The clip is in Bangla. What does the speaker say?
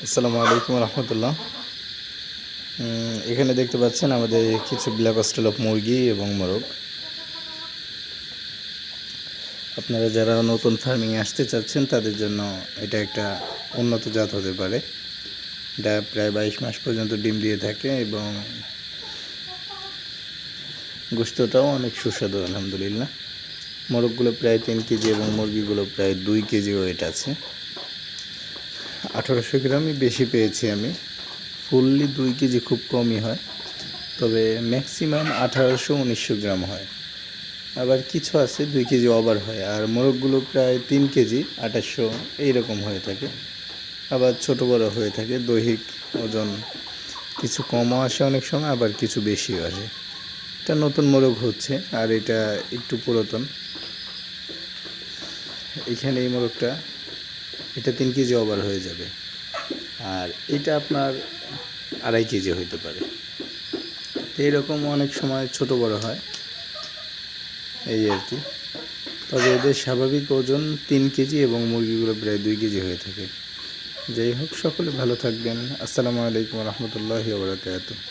আসসালামু আলাইকুম রহমতুল্লাহ। এখানে দেখতে পাচ্ছেন আমাদের কিছু ব্ল্যাক অস্ট্রেলপ মুরগি এবং মোরগ। আপনারা যারা নতুন ফার্মিংয়ে আসতে চাচ্ছেন তাদের জন্য এটা একটা উন্নত জাত হতে পারে। এটা প্রায় 22 মাস পর্যন্ত ডিম দিয়ে থাকে এবং গোশতটাও অনেক সুস্বাদু আলহামদুলিল্লাহ। মোরগগুলো প্রায় 3 কেজি এবং মুরগিগুলো প্রায় 2 কেজি ওয়েট আছে। 1800 গ্রামই বেশি পেয়েছি আমি। ফুললি 2 কেজি খুব কমই হয়, তবে ম্যাক্সিমাম 1800-1900 গ্রাম হয়। আবার কিছু আছে 2 কেজি ওভার হয়। আর মোরগগুলো প্রায় 3 কেজি 2800 এইরকম হয়ে থাকে। আবার ছোট বড় হয়ে থাকে। দৈহিক ওজন কিছু কমও আসে অনেক সময়, আবার কিছু বেশিও আসে। এটা নতুন মোরগ হচ্ছে আর এটা একটু পুরাতন। এখানে এই মোরগটা এটা 3 কেজি ওভার হয়ে যাবে, আর এটা আপনার 2.5 কেজি হইতে পারে। এইরকম অনেক সময় ছোট বড় হয়, এই আর কি। তবে এদের স্বাভাবিক ওজন 3 কেজি এবং মুরগিগুলো প্রায় 2 কেজি হয়ে থাকে। যাই হোক, সকলে ভালো থাকবেন। আসসালামু আলাইকুম রহমতুল্লাহি ওয়া বারাকাতুহু।